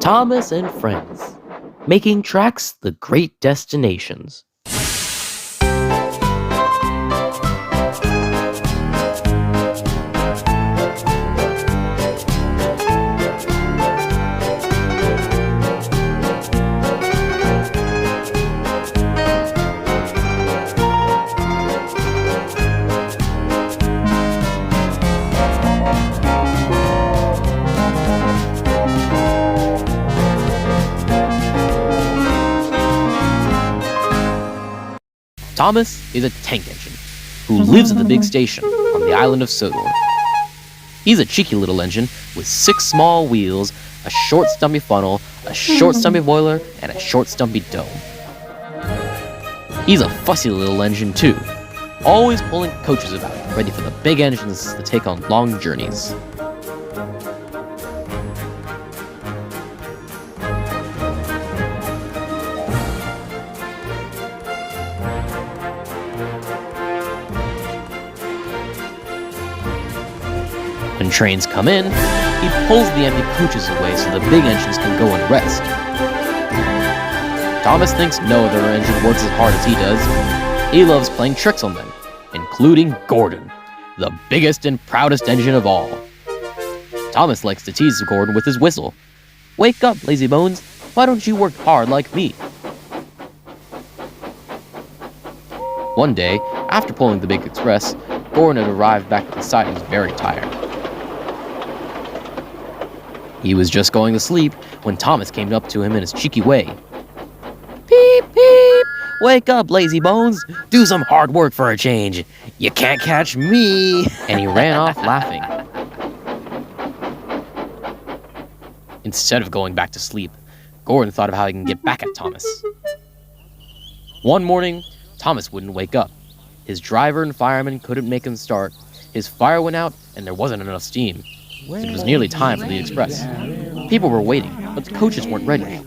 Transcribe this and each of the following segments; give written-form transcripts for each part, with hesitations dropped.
Thomas and Friends, making tracks the great destinations. Thomas is a tank engine who lives at the big station on the island of Sodor. He's a cheeky little engine with 6 small wheels, a short stumpy funnel, a short stumpy boiler, and a short stumpy dome. He's a fussy little engine too, always pulling coaches about, ready for the big engines to take on long journeys. When trains come in, he pulls the empty coaches away so the big engines can go and rest. Thomas thinks no other engine works as hard as he does. He loves playing tricks on them, including Gordon, the biggest and proudest engine of all. Thomas likes to tease Gordon with his whistle. "Wake up, lazy bones. Why don't you work hard like me?" One day, after pulling the big express, Gordon had arrived back at the site and was very tired. He was just going to sleep when Thomas came up to him in his cheeky way. "Peep, peep! Wake up, lazy bones! Do some hard work for a change! You can't catch me!" And he ran off laughing. Instead of going back to sleep, Gordon thought of how he can get back at Thomas. One morning, Thomas wouldn't wake up. His driver and fireman couldn't make him start. His fire went out and there wasn't enough steam. It was nearly time for the express. People were waiting, but the coaches weren't ready.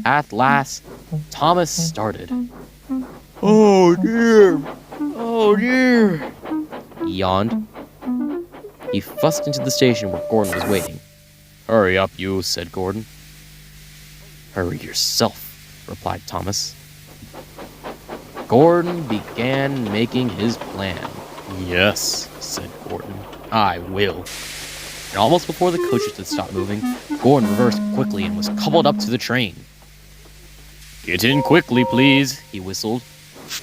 At last, Thomas started. "Oh dear! Oh dear!" he yawned. He fussed into the station where Gordon was waiting. "Hurry up, you," said Gordon. "Hurry yourself," replied Thomas. Gordon began making his plan. "Yes," said Gordon, "I will." And almost before the coaches had stopped moving, Gordon reversed quickly and was coupled up to the train. "Get in quickly, please," he whistled.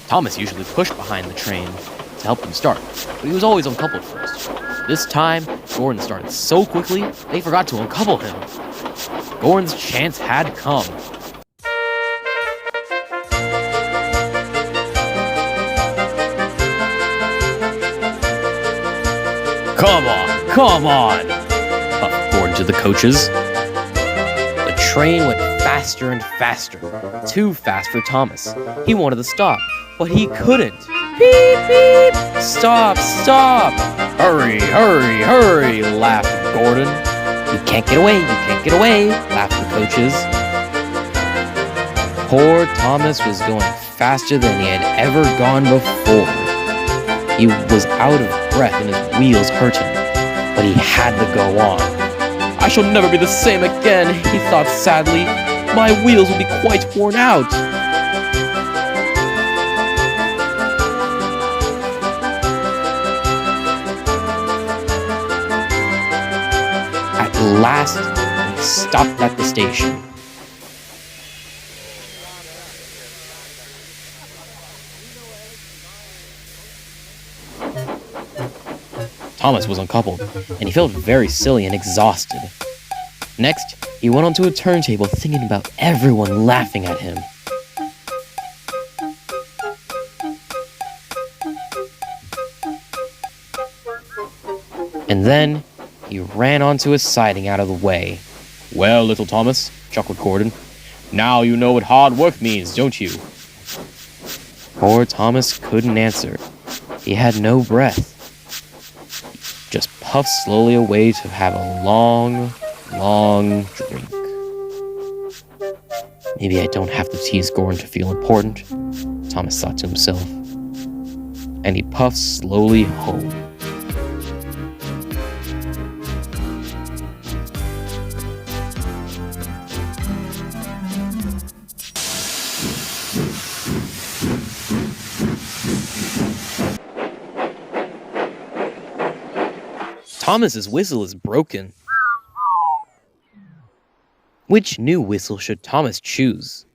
Thomas usually pushed behind the train to help them start, but he was always uncoupled first. This time, Gordon started so quickly, they forgot to uncouple him. Gordon's chance had come. Come on, puffed Gordon to the coaches. The train went faster and faster, too fast for Thomas. He wanted to stop, but he couldn't. "Beep, beep! Stop, stop! Hurry, hurry, hurry!" laughed Gordon. "You can't get away, you can't get away!" laughed the coaches. Poor Thomas was going faster than he had ever gone before. He was out of breath and his wheels hurt him, but he had to go on. "I shall never be the same again," he thought sadly. "My wheels will be quite worn out." At last, he stopped at the station. Thomas was uncoupled, and he felt very silly and exhausted. Next, he went onto a turntable thinking about everyone laughing at him. And then, he ran onto a siding out of the way. "Well, little Thomas," chuckled Gordon, "now you know what hard work means, don't you?" Poor Thomas couldn't answer. He had no breath. Just puffed slowly away to have a long, long drink. Maybe I don't have to tease Gordon to feel important, Thomas thought to himself. And he puffed slowly home. Thomas's whistle is broken. Which new whistle should Thomas choose?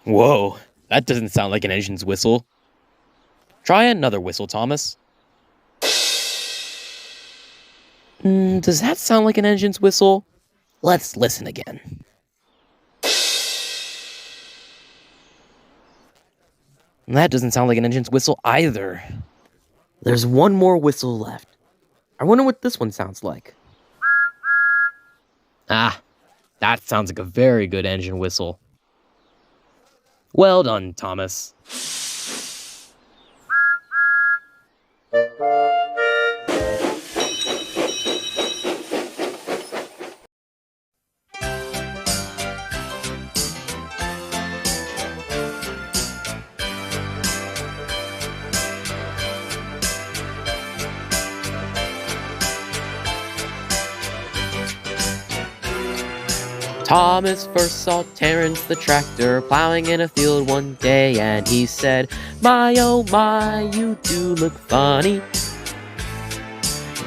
Whoa, that doesn't sound like an engine's whistle. Try another whistle, Thomas. Does that sound like an engine's whistle? Let's listen again. That doesn't sound like an engine's whistle either. There's one more whistle left. I wonder what this one sounds like. Ah, that sounds like a very good engine whistle. Well done, Thomas. Thomas first saw Terrence the tractor plowing in a field one day, and he said, "My oh my, you do look funny.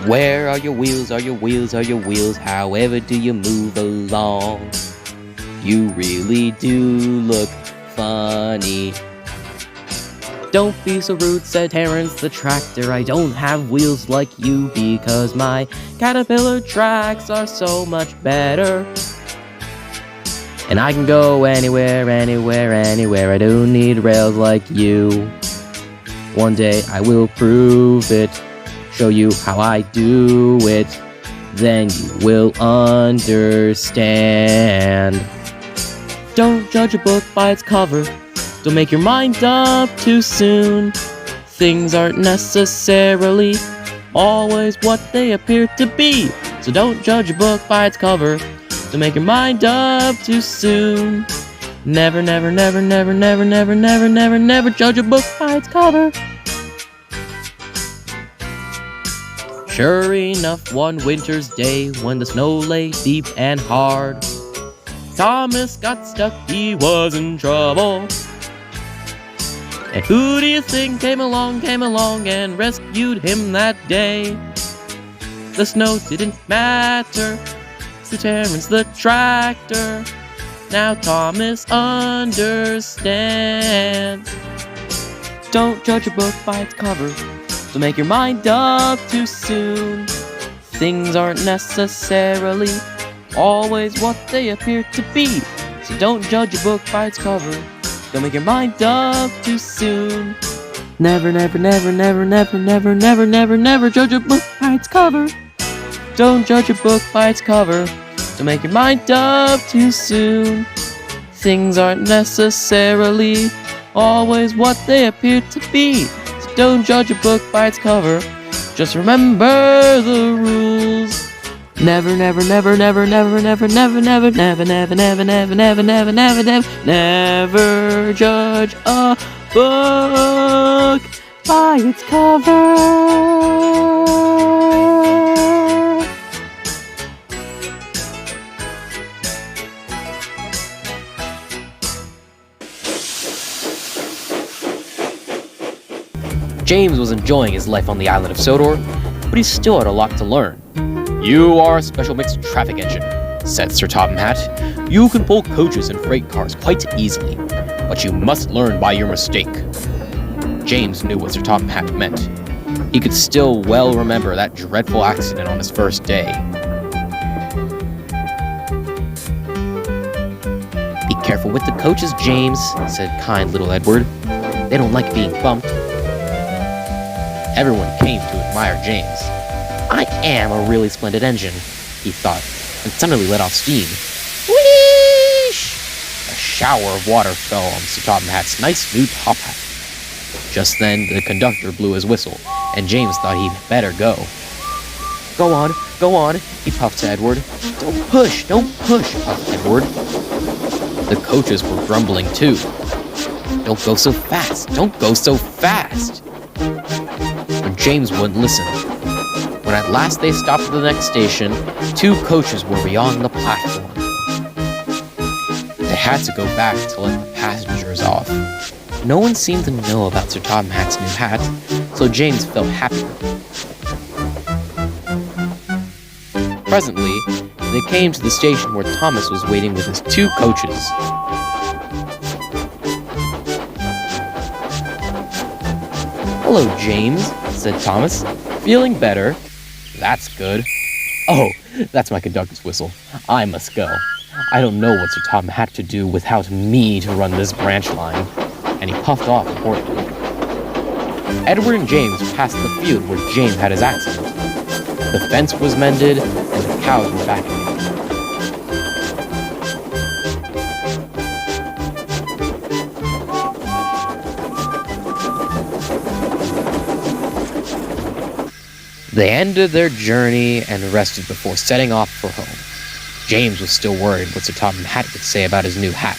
Where are your wheels, are your wheels, are your wheels? However do you move along? You really do look funny." "Don't be so rude," said Terrence the tractor. "I don't have wheels like you because my Caterpillar tracks are so much better. And I can go anywhere, anywhere, anywhere. I don't need rails like you. One day I will prove it, show you how I do it. Then you will understand. Don't judge a book by its cover. Don't make your mind up too soon. Things aren't necessarily always what they appear to be. So don't judge a book by its cover. Don't make your mind up too soon. Never, never, never, never, never, never, never, never, never judge a book by its cover." Sure enough, one winter's day, when the snow lay deep and hard, Thomas got stuck, he was in trouble. And who do you think came along and rescued him that day? The snow didn't matter to Terrence the tractor. Now Thomas understands. Don't judge a book by its cover. Don't make your mind up too soon. Things aren't necessarily always what they appear to be. So don't judge a book by its cover. Don't make your mind up too soon. Never, never, never, never, never, never, never, never, never judge a book by its cover. Don't judge a book by its cover. Don't make your mind up too soon. Things aren't necessarily always what they appear to be. So don't judge a book by its cover. Just remember the rules. Never, never, never, never, never, never, never, never, never, never, never, never, never, never, never, never, never judge a book by its cover. James was enjoying his life on the island of Sodor, but he still had a lot to learn. "You are a special mixed traffic engine," said Sir Topham Hatt. "You can pull coaches and freight cars quite easily, but you must learn by your mistake." James knew what Sir Topham Hatt meant. He could still well remember that dreadful accident on his first day. "Be careful with the coaches, James," said kind little Edward. "They don't like being bumped." Everyone came to admire James. "I am a really splendid engine," he thought, and suddenly let off steam. Whoosh! A shower of water fell on Sir Topham Hatt's nice new top hat. Just then, the conductor blew his whistle, and James thought he'd better go. Go on, he puffed to Edward. Don't push, puffed Edward. The coaches were grumbling too. Don't go so fast. But James wouldn't listen. When at last they stopped at the next station, 2 coaches were beyond the platform. They had to go back to let the passengers off. No one seemed to know about Sir Topham Hatt's new hat, so James felt happier. Presently, they came to the station where Thomas was waiting with his 2 coaches. "Hello, James," said Thomas. "Feeling better?" "That's good." "Oh, that's my conductor's whistle. I must go. I don't know what Sir Topham had to do without me to run this branch line." And he puffed off importantly. Edward and James passed the field where James had his accident. The fence was mended, and the cows were back again. They ended their journey and rested before setting off for home. James was still worried what Sir Topham Hatt would say about his new hat.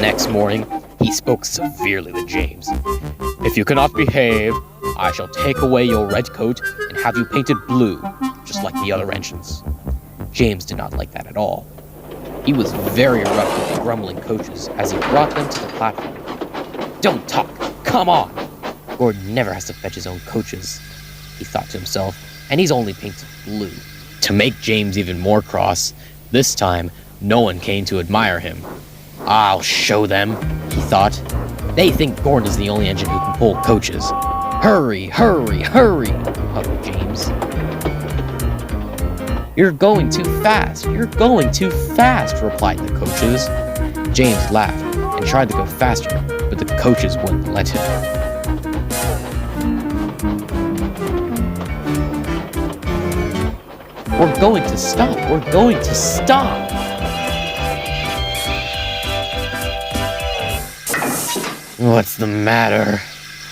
Next morning, he spoke severely to James. "If you cannot behave, I shall take away your red coat and have you painted blue, just like the other engines." James did not like that at all. He was very rough with the grumbling coaches as he brought them to the platform. "Don't talk! Come on!" Gordon never has to fetch his own coaches, he thought to himself, and he's only painted blue. To make James even more cross, this time no one came to admire him. "I'll show them," he thought. "They think Gordon is the only engine who can pull coaches." "Hurry, hurry, hurry!" hugged James. "You're going too fast! You're going too fast!" replied the coaches. James laughed and tried to go faster, but the coaches wouldn't let him. "We're going to stop! We're going to stop!" "What's the matter?"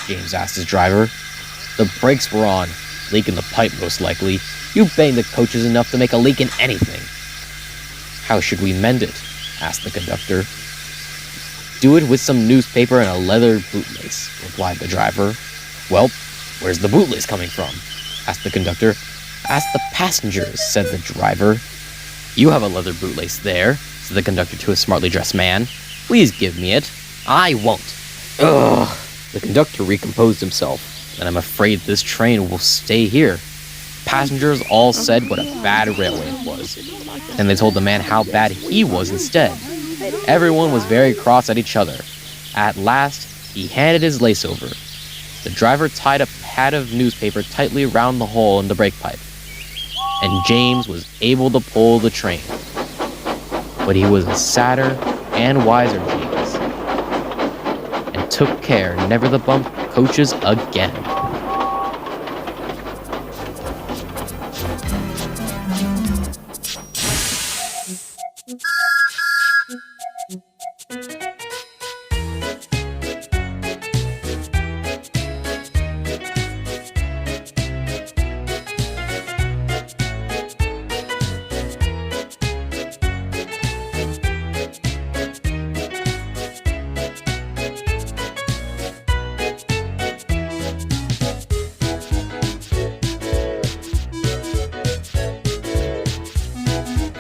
James asked his driver. "The brakes were on. Leak in the pipe, most likely. You banged the coaches enough to make a leak in anything." "How should we mend it?" asked the conductor. "Do it with some newspaper and a leather bootlace," replied the driver. "Well, where's the bootlace coming from?" asked the conductor. "Ask the passengers," said the driver. "You have a leather bootlace there," said the conductor to a smartly dressed man. "Please give me it." "I won't." "Ugh." The conductor recomposed himself. "And I'm afraid this train will stay here." Passengers all said what a bad railway it was, and they told the man how bad he was instead. Everyone was very cross at each other. At last, he handed his lace over. The driver tied a pad of newspaper tightly round the hole in the brake pipe, and James was able to pull the train. But he was a sadder and wiser James, and took care never to bump coaches again.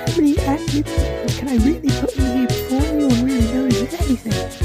How many active can I really put in here before anyone really notices anything?